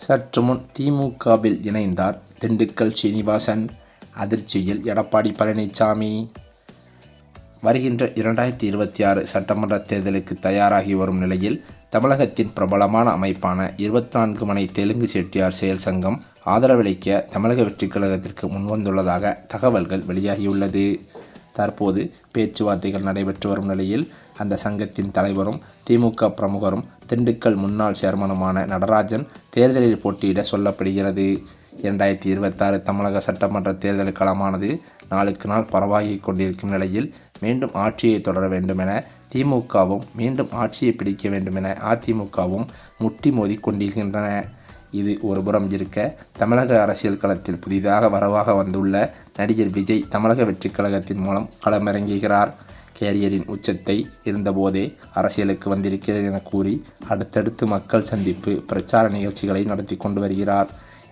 சற்று முன் திமுகவில் இணைந்தார் திண்டுக்கல் சீனிவாசன். அதிர்ச்சியில் எடப்பாடி பழனிசாமி. வருகின்ற 2026 சட்டமன்ற தேர்தலுக்கு தயாராகி வரும் நிலையில் தமிழகத்தின் பிரபலமான அமைப்பான 24 மணி தெலுங்கு செட்டியார் செயல் சங்கம் ஆதரவளிக்க தமிழக வெற்றிக் கழகத்திற்கு முன்வந்துள்ளதாக தகவல்கள் வெளியாகியுள்ளது. தற்போது பேச்சுவார்த்தைகள் நடைபெற்று வரும் நிலையில் அந்த சங்கத்தின் தலைவரும் திமுக பிரமுகரும் திண்டுக்கல் முன்னாள் சேர்மனுமான நடராஜன் தேர்தலில் போட்டியிட சொல்லப்படுகிறது. 2026 தமிழக சட்டமன்ற தேர்தல் களமானது நாளுக்கு நாள் பரவாகி கொண்டிருக்கும் நிலையில் மீண்டும் ஆட்சியை தொடர வேண்டுமென திமுகவும் மீண்டும் ஆட்சியை பிடிக்க வேண்டுமென அதிமுகவும் முட்டி மோதி கொண்டிருக்கின்றன. இது ஒருபுறம் இருக்க, தமிழக அரசியல் களத்தில் புதிதாக வரவாக வந்துள்ள நடிகர் விஜய் தமிழக வெற்றிக் கழகத்தின் மூலம் களமிறங்குகிறார். கேரியரின் உச்சத்தை இருந்தபோதே அரசியலுக்கு வந்திருக்கிறார் என கூறி அடுத்தடுத்து மக்கள் சந்திப்பு பிரச்சார நிகழ்ச்சிகளை நடத்தி கொண்டு வருகிறார்.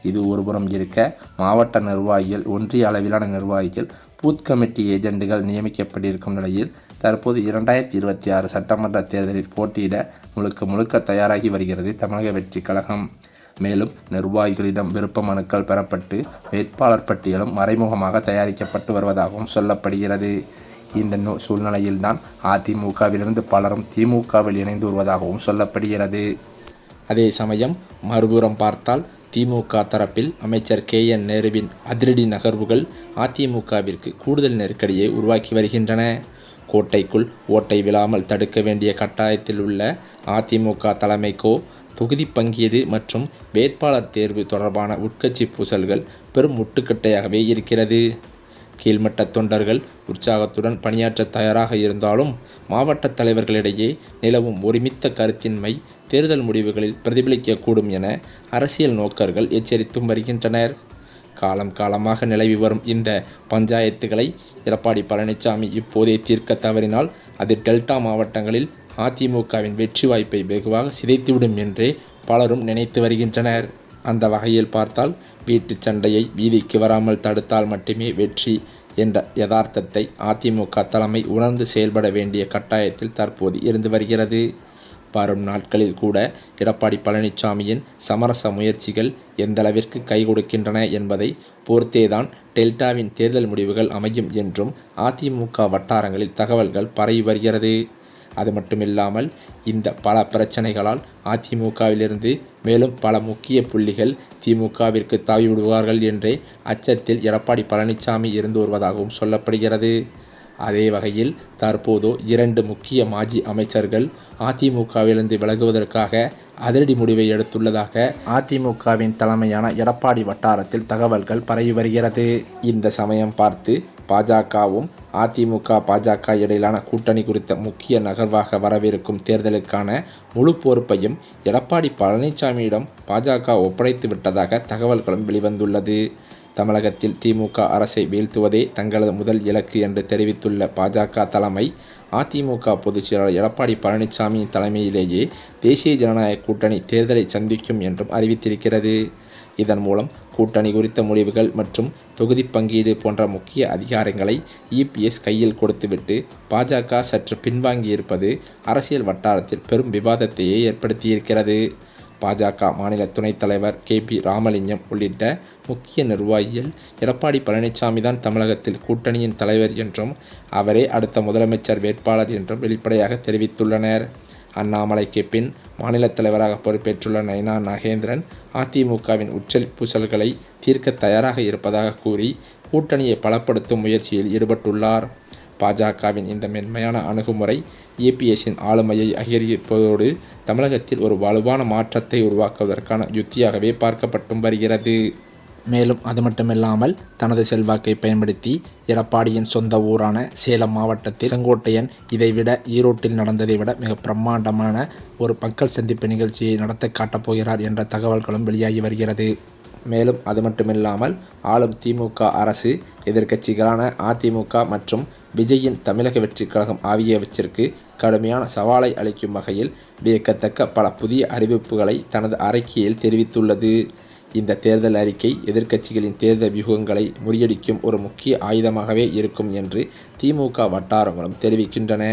இது ஒருபுறம் இருக்க, மாவட்ட நிர்வாகிகள், ஒன்றிய அளவிலான நிர்வாகிகள், பூத் கமிட்டி ஏஜெண்டுகள் நியமிக்கப்பட்டிருக்கும் நிலையில் தற்போது 2026 சட்டமன்ற தேர்தலில் போட்டியிட முழுக்க தயாராகி வருகிறது தமிழக வெற்றிக் கழகம். மேலும் நிர்வாகிகளிடம் விருப்ப மனுக்கள் பெறப்பட்டு வேட்பாளர் பட்டியலும் மறைமுகமாக தயாரிக்கப்பட்டு வருவதாகவும் சொல்லப்படுகிறது. இந்த சூழ்நிலையில்தான் அதிமுகவிலிருந்து பலரும் திமுகவில் இணைந்து வருவதாகவும் சொல்லப்படுகிறது. அதே சமயம் மறுபுறம் பார்த்தால் திமுக தரப்பில் அமைச்சர் KN நேருவின் அதிரடி நகர்வுகள் அதிமுகவிற்கு கூடுதல் நெருக்கடியை உருவாக்கி வருகின்றன. கோட்டைக்குள் ஓட்டை விழாமல் தடுக்க வேண்டிய கட்டாயத்தில் உள்ள அதிமுக தலைமைக்கோ தொகுதி பங்கீடு மற்றும் வேட்பாளர் தேர்வு தொடர்பான உட்கட்சி பூசல்கள் பெரும் முட்டுக்கட்டையாகவே இருக்கிறது. கீழ்மட்ட தொண்டர்கள் உற்சாகத்துடன் பணியாற்ற தயாராக இருந்தாலும் மாவட்ட தலைவர்களிடையே நிலவும் ஒருமித்த கருத்தின்மை தேர்தல் முடிவுகளில் பிரதிபலிக்கக்கூடும் என அரசியல் நோக்கர்கள் எச்சரித்தும் வருகின்றனர். காலமாக நிலவி வரும் இந்த பஞ்சாயத்துகளை எடப்பாடி பழனிசாமி இப்போதே தீர்க்க தவறினால் அது டெல்டா மாவட்டங்களில் அதிமுகவின் வெற்றி வாய்ப்பை வெகுவாக சிதைத்துவிடும் என்றே பலரும் நினைத்து வருகின்றனர். அந்த வகையில் பார்த்தால் வீட்டு சண்டையை வீதிக்கு வராமல் தடுத்தால் மட்டுமே வெற்றி என்ற யதார்த்தத்தை அதிமுக தலைமை உணர்ந்து செயல்பட வேண்டிய கட்டாயத்தில் தற்போது இருந்து வருகிறது. வரும் நாட்களில் கூட எடப்பாடி பழனிசாமியின் சமரச முயற்சிகள் எந்தளவிற்கு கை கொடுக்கின்றன என்பதை பொறுத்தேதான் டெல்டாவின் தேர்தல் முடிவுகள் அமையும் என்றும் அதிமுக வட்டாரங்களில் தகவல்கள் பரவி வருகிறது. அது மட்டுமில்லாமல் இந்த பல பிரச்சனைகளால் அதிமுகவிலிருந்து மேலும் பல முக்கிய புள்ளிகள் திமுகவிற்கு தாவிவிடுவார்கள் என்றே அச்சத்தில் எடப்பாடி பழனிசாமி இருந்து வருவதாகவும் சொல்லப்படுகிறது. அதே வகையில் தற்போது 2 முக்கிய மாஜி அமைச்சர்கள் அதிமுகவிலிருந்து விலகுவதற்காக அதிரடி முடிவை எடுத்துள்ளதாக அதிமுகவின் தலைமையான எடப்பாடி வட்டாரத்தில் தகவல்கள் பரவி வருகிறது. இந்த சமயம் பார்த்து பாஜகவும் பாஜக இடையிலான கூட்டணி குறித்த முக்கிய நகர்வாக வரவிருக்கும் தேர்தலுக்கான முழு பொறுப்பையும் எடப்பாடி பழனிசாமியிடம் பாஜக ஒப்படைத்து விட்டதாக தகவல்களும் வெளிவந்துள்ளது. தமிழகத்தில் திமுக அரசை வீழ்த்துவதே தங்களது முதல் இலக்கு என்று தெரிவித்துள்ள பாஜக தலைமை அதிமுக பொதுச் செயலாளர் எடப்பாடி பழனிசாமியின் தலைமையிலேயே தேசிய ஜனநாயக கூட்டணி தேர்தலை சந்திக்கும் என்றும் அறிவித்திருக்கிறது. இதன் மூலம் கூட்டணி குறித்த முடிவுகள் மற்றும் தொகுதி பங்கீடு போன்ற முக்கிய அதிகாரங்களை EPS கையில் கொடுத்துவிட்டு பாஜக சற்று பின்வாங்கியிருப்பது அரசியல் வட்டாரத்தில் பெரும் விவாதத்தையே ஏற்படுத்தியிருக்கிறது. பாஜக மாநில துணைத் தலைவர் KP ராமலிங்கம் உள்ளிட்ட முக்கிய நிர்வாகிகள் எடப்பாடி பழனிசாமி தான் தமிழகத்தில் கூட்டணியின் தலைவர் என்றும் அவரே அடுத்த முதலமைச்சர் வேட்பாளர் என்றும் வெளிப்படையாக தெரிவித்துள்ளனர். அண்ணாமலைக்கு பின் மாநில தலைவராக பொறுப்பேற்றுள்ள நைனா நாகேந்திரன் அதிமுகவின் பூசல்களை தீர்க்க தயாராக இருப்பதாக கூறி கூட்டணியை பலப்படுத்தும் முயற்சியில் ஈடுபட்டுள்ளார். பாஜகவின் இந்த மென்மையான அணுகுமுறை EPSன் ஆளுமையை அதிகரிப்பதோடு தமிழகத்தில் ஒரு வலுவான மாற்றத்தை உருவாக்குவதற்கான யுத்தியாகவே பார்க்கப்பட்டும் வருகிறது. மேலும் அது மட்டுமில்லாமல் தனது செல்வாக்கை பயன்படுத்தி எடப்பாடியின் சொந்த ஊரான சேலம் மாவட்டத்தில் செங்கோட்டையன் இதைவிட ஈரோட்டில் நடந்ததை விட மிக பிரம்மாண்டமான ஒரு மக்கள் சந்திப்பு நிகழ்ச்சியை நடத்த காட்டப்போகிறார் என்ற தகவல்களும் வெளியாகி வருகிறது. மேலும் அது மட்டுமில்லாமல் ஆளும் திமுக அரசு எதிர்க்கட்சிகளான அதிமுக மற்றும் விஜயின் தமிழக வெற்றிக் கழகம் ஆகியவற்றிற்கு கடுமையான சவாலை அளிக்கும் வகையில் வியக்கத்தக்க பல புதிய அறிவிப்புகளை தனது அறிக்கையில் தெரிவித்துள்ளது. இந்த தேர்தல் அறிக்கை எதிர்க்கட்சிகளின் தேர்தல் வியூகங்களை முறியடிக்கும் ஒரு முக்கிய ஆயுதமாகவே இருக்கும் என்று திமுக வட்டாரங்களும் தெரிவிக்கின்றன.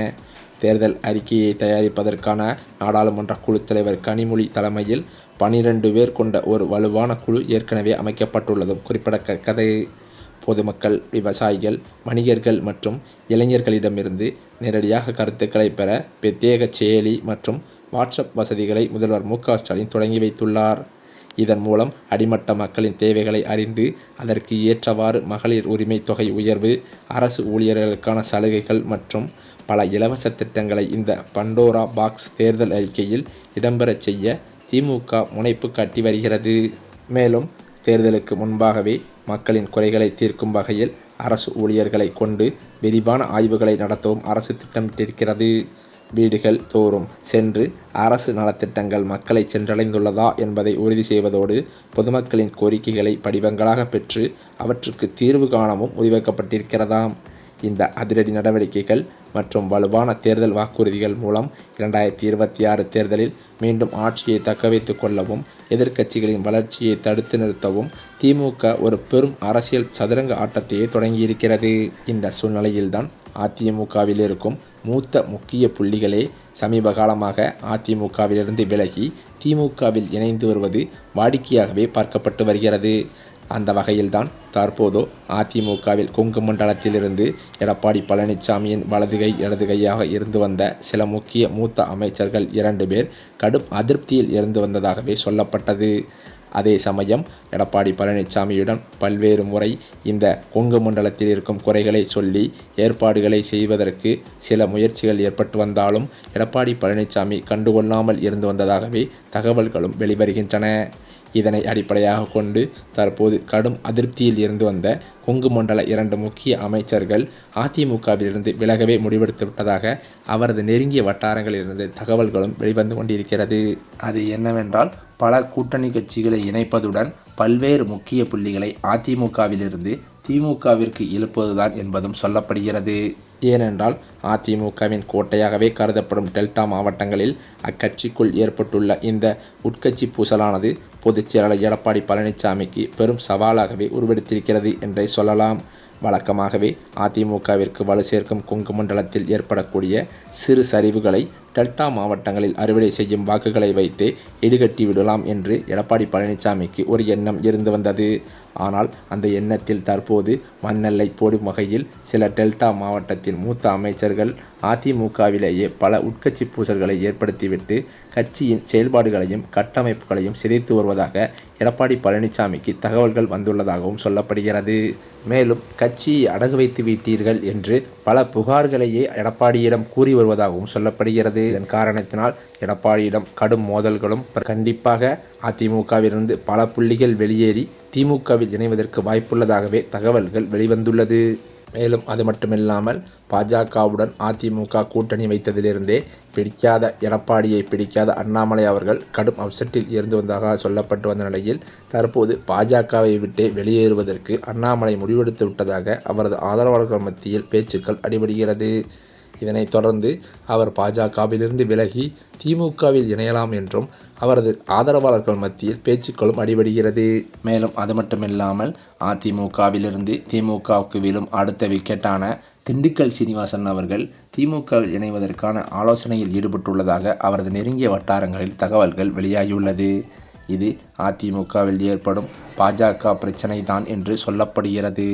தேர்தல் அறிக்கையை தயாரிப்பதற்கான நாடாளுமன்ற குழு தலைவர் கனிமொழி தலைமையில் 12 பேர் கொண்ட ஒரு வலுவான குழு ஏற்கனவே அமைக்கப்பட்டுள்ளதும் குறிப்பிடத்தக்கது. பொதுமக்கள், விவசாயிகள், வணிகர்கள் மற்றும் இளைஞர்களிடமிருந்து நேரடியாக கருத்துக்களை பெற பிரத்யேக செயலி மற்றும் வாட்ஸ்அப் வசதிகளை முதல்வர் மு.க.ஸ்டாலின் தொடங்கி வைத்துள்ளார். இதன் மூலம் அடிமட்ட மக்களின் தேவைகளை அறிந்து அதற்கு ஏற்றவாறு மகளிர் உரிமை தொகை உயர்வு, அரசு ஊழியர்களுக்கான சலுகைகள் மற்றும் பல இலவச திட்டங்களை இந்த பண்டோரா பாக்ஸ் தேர்தல் அறிக்கையில் இடம்பெறச் செய்ய திமுக முனைப்பு காட்டி வருகிறது. மேலும் தேர்தலுக்கு முன்பாகவே மக்களின் குறைகளை தீர்க்கும் வகையில் அரசு ஊழியர்களை கொண்டு விரிவான ஆய்வுகளை நடத்தவும் அரசு திட்டமிட்டிருக்கிறது. வீடுகள் தோறும் சென்று அரசு நலத்திட்டங்கள் மக்களை சென்றடைந்துள்ளதா என்பதை உறுதி செய்வதோடு பொதுமக்களின் கோரிக்கைகளை படிவங்களாக பெற்று அவற்றுக்கு தீர்வு காணவும் முடிவெடுக்கப்பட்டிருக்கிறதாம். இந்த அதிரடி நடவடிக்கைகள் மற்றும் வலுவான தேர்தல் வாக்குறுதிகள் மூலம் 2026 தேர்தலில் மீண்டும் ஆட்சியை தக்கவைத்துக் கொள்ளவும் எதிர்க்கட்சிகளின் வளர்ச்சியை தடுத்து நிறுத்தவும் திமுக ஒரு பெரும் அரசியல் சதுரங்க ஆட்டத்தையே தொடங்கியிருக்கிறது. இந்த சூழ்நிலையில்தான் அதிமுகவில் இருக்கும் மூத்த முக்கிய புள்ளிகளே சமீப காலமாக அதிமுகவிலிருந்து விலகி திமுகவில் இணைந்து வருவது வாடிக்கையாகவே பார்க்கப்பட்டு வருகிறது. அந்த வகையில்தான் தற்போது அதிமுகவில் கொங்கு மண்டலத்திலிருந்து எடப்பாடி பழனிசாமியின் வலதுகை இடதுகையாக இருந்து வந்த சில முக்கிய மூத்த அமைச்சர்கள் 2 பேர் கடும் அதிருப்தியில் இருந்து வந்ததாகவே சொல்லப்பட்டது. அதே சமயம் எடப்பாடி பழனிசாமியுடன் பல்வேறு முறை இந்த கொங்கு மண்டலத்தில் இருக்கும் குறைகளை சொல்லி ஏற்பாடுகளை செய்வதற்கு சில முயற்சிகள் ஏற்பட்டு வந்தாலும் எடப்பாடி பழனிசாமி கண்டுகொள்ளாமல் இருந்து வந்ததாகவே தகவல்களும் வெளிவருகின்றன. இதனை அடிப்படையாக கொண்டு தற்போது கடும் அதிருப்தியில் இருந்து வந்த கொங்கு மண்டல 2 முக்கிய அமைச்சர்கள் அதிமுகவிலிருந்து விலகவே முடிவெடுத்து விட்டதாக அவரது நெருங்கிய வட்டாரங்களிலிருந்து தகவல்களும் வெளிவந்து கொண்டிருக்கிறது. அது என்னவென்றால், பல கூட்டணி கட்சிகளை இணைப்பதுடன் பல்வேறு முக்கிய புள்ளிகளை அதிமுகவிலிருந்து திமுகவிற்கு இழுப்பதுதான் என்பதும் சொல்லப்படுகிறது. ஏனென்றால் அதிமுகவின் கோட்டையாகவே கருதப்படும் டெல்டா மாவட்டங்களில் அக்கட்சிக்குள் ஏற்பட்டுள்ள இந்த உட்கட்சி பூசலானது பொதுச் செயலாளர் எடப்பாடி பழனிசாமிக்கு பெரும் சவாலாகவே உருவெடுத்திருக்கிறது என்றே சொல்லலாம். வழக்கமாகவே அதிமுகவிற்கு வலு சேர்க்கும் கொங்கு மண்டலத்தில் ஏற்படக்கூடிய சிறு சரிவுகளை டெல்டா மாவட்டங்களில் அறுவடை செய்யும் வாக்குகளை வைத்து ஈடுகட்டி விடலாம் என்று எடப்பாடி பழனிசாமிக்கு ஒரு எண்ணம் இருந்து வந்தது. ஆனால் அந்த எண்ணத்தில் தற்போது மண்ணெல்லை போடும் வகையில் சில டெல்டா மாவட்டத்தின் மூத்த அமைச்சர்கள் அதிமுகவிலேயே பல உட்கட்சி பூசல்களை ஏற்படுத்திவிட்டு கட்சியின் செயல்பாடுகளையும் கட்டமைப்புகளையும் சிதைத்து வருவதாக எடப்பாடி பழனிசாமிக்கு தகவல்கள் வந்துள்ளதாகவும் சொல்லப்படுகிறது. மேலும் கட்சியை அடகு வைத்து விட்டீர்கள் என்று பல புகார்களையே எடப்பாடியிடம் கூறி வருவதாகவும் சொல்லப்படுகிறது. இதன் காரணத்தினால் எடப்பாடியிடம் கடும் மோதல்களும் கண்டிப்பாக அதிமுகவிலிருந்து பல புள்ளிகள் வெளியேறி திமுகவில் இணைவதற்கு வாய்ப்புள்ளதாகவே தகவல்கள் வெளிவந்துள்ளது. மேலும் அது மட்டுமில்லாமல் பாஜகவுடன் அதிமுக கூட்டணி வைத்ததிலிருந்தே பிடிக்காத எடப்பாடியை பிடிக்காத அண்ணாமலை அவர்கள் கடும் அப்செட்டில் இருந்து வந்ததாக சொல்லப்பட்டு வந்த நிலையில் தற்போது பாஜகவை விட்டே வெளியேறுவதற்கு அண்ணாமலை முடிவெடுத்து விட்டதாக அவரது ஆதரவாளர்கள் மத்தியில் பேச்சுக்கள் அடிபடுகிறது. இதனைத் தொடர்ந்து அவர் பாஜகவிலிருந்து விலகி திமுகவில் இணையலாம் என்றும் அவரது ஆதரவாளர்கள் மத்தியில் பேச்சுக்களும் அடிபடுகிறது. மேலும் அது மட்டுமில்லாமல் அதிமுகவிலிருந்து திமுகவுக்கு விழும் அடுத்த விக்கெட்டான திண்டுக்கல் சீனிவாசன் அவர்கள் திமுகவில் இணைவதற்கான ஆலோசனையில் ஈடுபட்டுள்ளதாக அவரது நெருங்கிய வட்டாரங்களில் தகவல்கள் வெளியாகியுள்ளது. இது அதிமுகவில் ஏற்படும் பாஜக பிரச்சனை தான் என்று சொல்லப்படுகிறது.